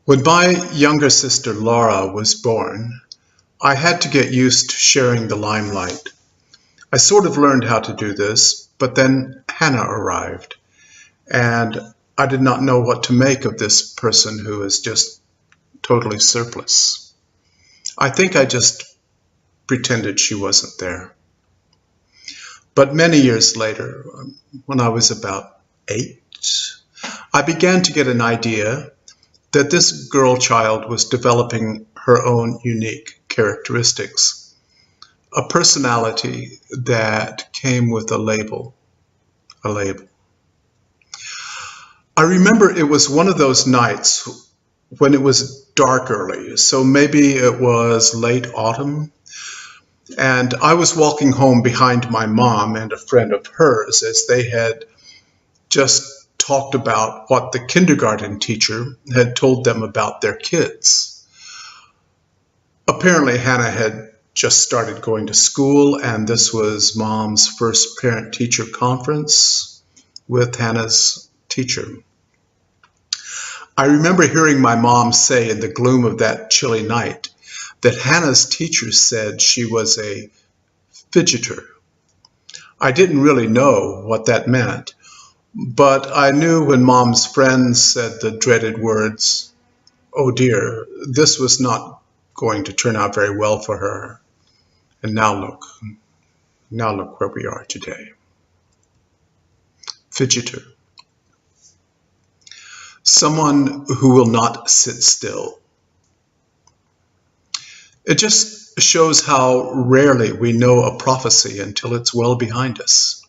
When my younger sister Laura was born, I had to get used to sharing the limelight. I sort of learned how to do this, but then Hannah arrived, and I did not know what to make of this person who is just totally surplus. I think I just pretended she wasn't there. But many years later, when I was about 8, I began to get an idea that this girl child was developing her own unique characteristics, a personality that came with a label. I remember it was one of those nights when it was dark early, so maybe it was late autumn, and I was walking home behind my mom and a friend of hers as they had just talked about what the kindergarten teacher had told them about their kids. Apparently, Hannah had just started going to school, and this was Mom's first parent-teacher conference with Hannah's teacher. I remember hearing my mom say in the gloom of that chilly night that Hannah's teacher said she was a fidgeter. I didn't really know what that meant, but I knew when Mom's friends said the dreaded words, "Oh dear, this was not going to turn out very well for her." And now look where we are today. Fidgeter. Someone who will not sit still. It just shows how rarely we know a prophecy until it's well behind us.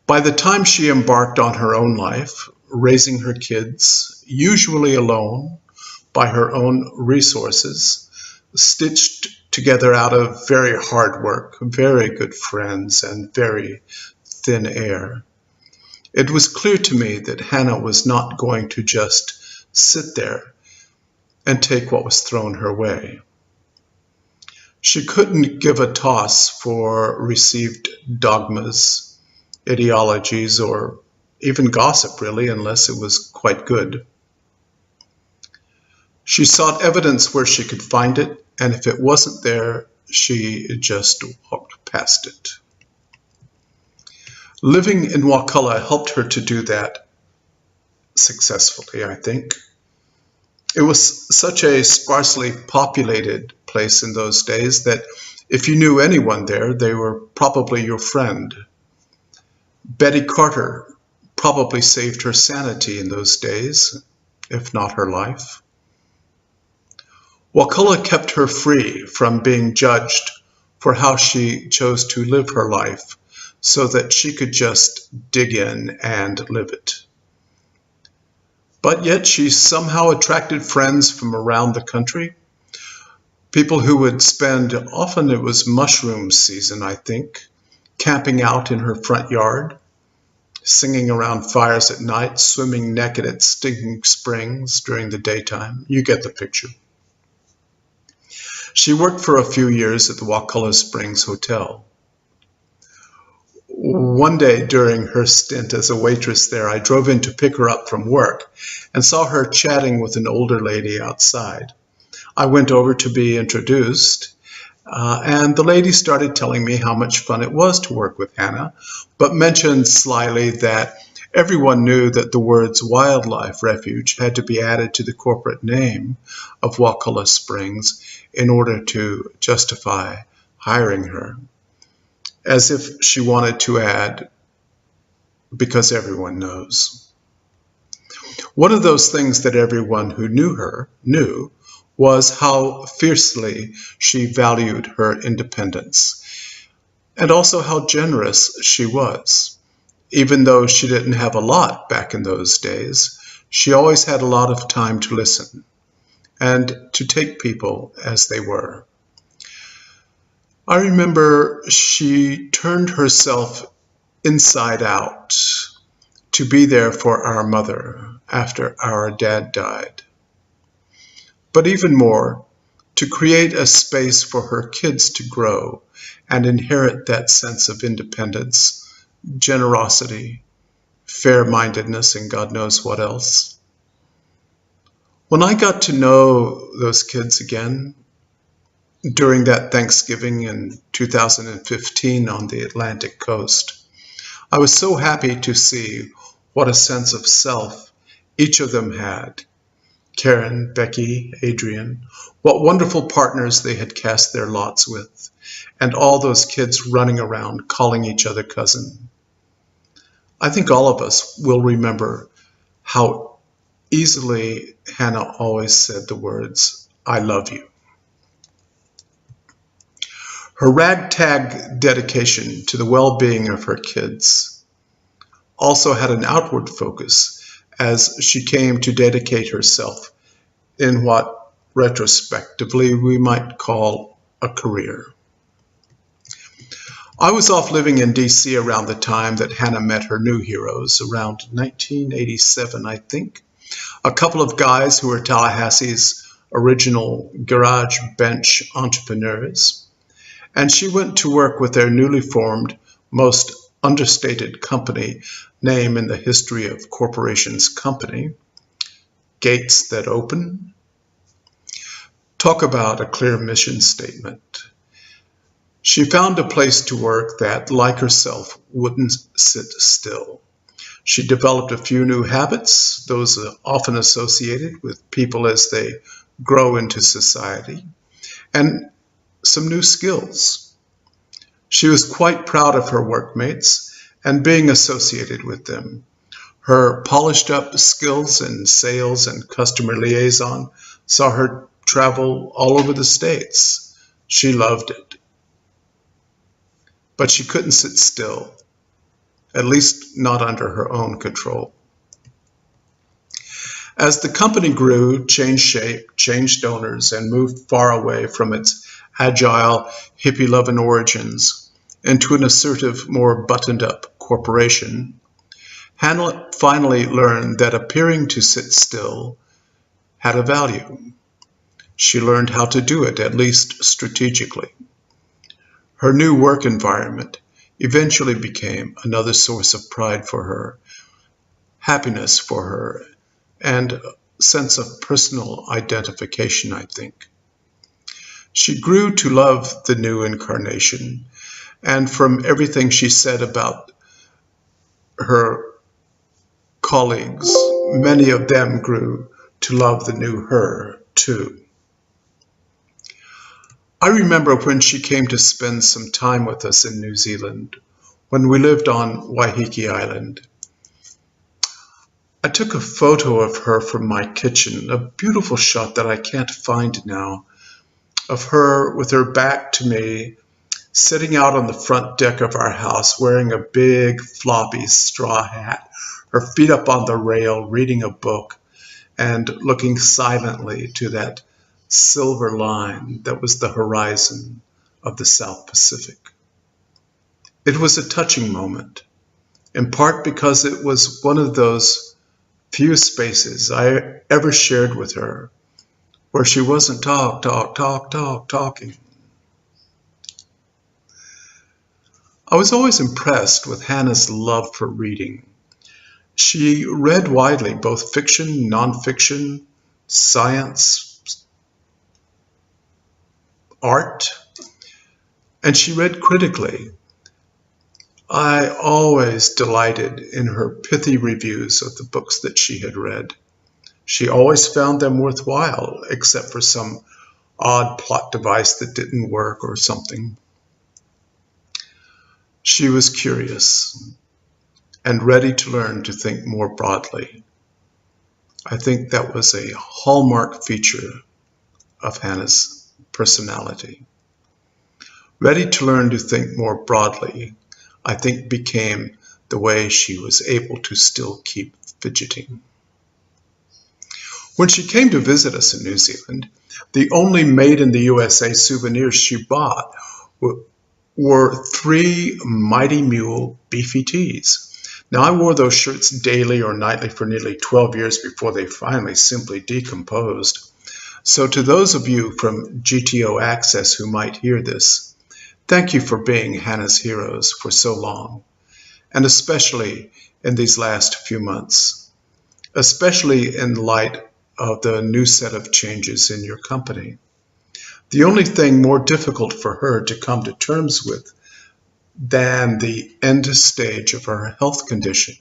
By the time she embarked on her own life, raising her kids, usually alone, by her own resources, stitched together out of very hard work, very good friends, and very thin air, it was clear to me that Hannah was not going to just sit there and take what was thrown her way. She couldn't give a toss for received dogmas, ideologies, or even gossip, really, unless it was quite good. She sought evidence where she could find it, and if it wasn't there, she just walked past it. Living in Wakulla helped her to do that successfully, I think. It was such a sparsely populated place in those days that if you knew anyone there, they were probably your friend. Betty Carter probably saved her sanity in those days, if not her life. Wakulla kept her free from being judged for how she chose to live her life, so that she could just dig in and live it. But yet she somehow attracted friends from around the country, people who would spend, often it was mushroom season, I think, camping out in her front yard, singing around fires at night, swimming naked at stinking springs during the daytime. You get the picture. She worked for a few years at the Wakulla Springs Hotel. One day during her stint as a waitress there, I drove in to pick her up from work and saw her chatting with an older lady outside. I went over to be introduced, and the lady started telling me how much fun it was to work with Hannah, but mentioned slyly that everyone knew that the words Wildlife Refuge had to be added to the corporate name of Wakulla Springs in order to justify hiring her, as if she wanted to add, because everyone knows. One of those things that everyone who knew her knew was how fiercely she valued her independence, and also how generous she was. Even though she didn't have a lot back in those days, she always had a lot of time to listen and to take people as they were. I remember she turned herself inside out to be there for our mother after our dad died. But even more, to create a space for her kids to grow and inherit that sense of independence, generosity, fair-mindedness, and God knows what else. When I got to know those kids again during that Thanksgiving in 2015 on the Atlantic coast, I was so happy to see what a sense of self each of them had. Karen, Becky, Adrian, what wonderful partners they had cast their lots with, and all those kids running around calling each other cousin. I think all of us will remember how easily Hannah always said the words, "I love you." Her ragtag dedication to the well-being of her kids also had an outward focus as she came to dedicate herself in what retrospectively we might call a career. I was off living in DC around the time that Hannah met her new heroes, around 1987, I think. A couple of guys who were Tallahassee's original garage bench entrepreneurs. And she went to work with their newly formed, most understated company name in the history of corporations company, Gates That Open. Talk about a clear mission statement. She found a place to work that, like herself, wouldn't sit still. She developed a few new habits, those often associated with people as they grow into society, and some new skills. She was quite proud of her workmates and being associated with them. Her polished up skills in sales and customer liaison saw her travel all over the States. She loved it. But she couldn't sit still, at least not under her own control. As the company grew, changed shape, changed owners, and moved far away from its agile, hippie-loving origins into an assertive, more buttoned-up corporation, Hannah finally learned that appearing to sit still had a value. She learned how to do it, at least strategically. Her new work environment eventually became another source of pride for her, happiness for her, and a sense of personal identification, I think. She grew to love the new incarnation, and from everything she said about her colleagues, many of them grew to love the new her, too. I remember when she came to spend some time with us in New Zealand, when we lived on Waiheke Island. I took a photo of her from my kitchen, a beautiful shot that I can't find now, of her with her back to me, sitting out on the front deck of our house wearing a big floppy straw hat, her feet up on the rail, reading a book, and looking silently to that silver line that was the horizon of the South Pacific. It was a touching moment, in part because it was one of those few spaces I ever shared with her where she wasn't talking. I was always impressed with Hannah's love for reading. She read widely, both fiction, nonfiction, science, art, and she read critically. I always delighted in her pithy reviews of the books that she had read. She always found them worthwhile, except for some odd plot device that didn't work or something. She was curious and ready to learn to think more broadly. I think that was a hallmark feature of Hannah's personality. Ready to learn to think more broadly, I think became the way she was able to still keep fidgeting. When she came to visit us in New Zealand, the only made in the USA souvenirs she bought were 3 Mighty Mule beefy tees. Now, I wore those shirts daily or nightly for nearly 12 years before they finally simply decomposed. So to those of you from GTO Access who might hear this, thank you for being Hannah's heroes for so long, and especially in these last few months, especially in light of the new set of changes in your company. The only thing more difficult for her to come to terms with than the end stage of her health condition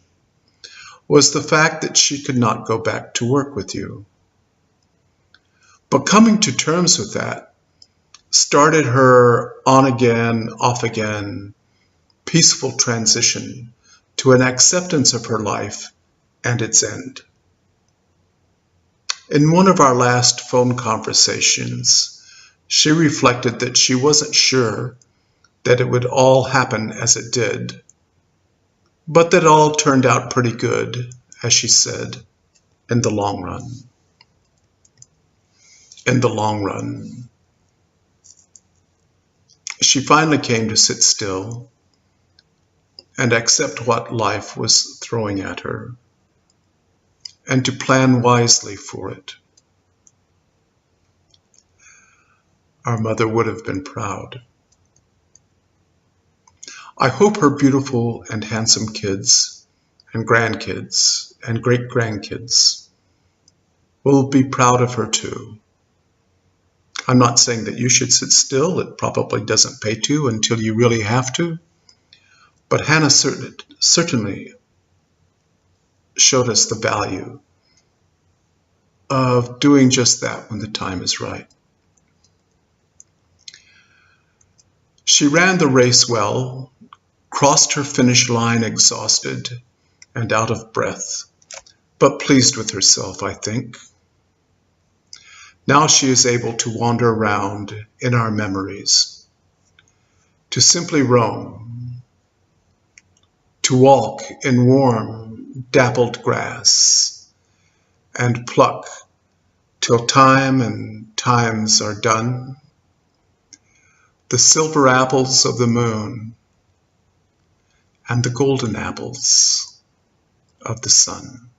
was the fact that she could not go back to work with you. But coming to terms with that started her on again, off again, peaceful transition to an acceptance of her life and its end. In one of our last phone conversations, she reflected that she wasn't sure that it would all happen as it did, but that it all turned out pretty good, as she said, in the long run. In the long run. She finally came to sit still and accept what life was throwing at her, and to plan wisely for it. Our mother would have been proud. I hope her beautiful and handsome kids and grandkids and great-grandkids will be proud of her too. I'm not saying that you should sit still. It probably doesn't pay to until you really have to. But Hannah certainly showed us the value of doing just that when the time is right. She ran the race well, crossed her finish line exhausted and out of breath, but pleased with herself, I think. Now she is able to wander around in our memories, to simply roam, to walk in warm, dappled grass, and pluck till time and times are done the silver apples of the moon and the golden apples of the sun.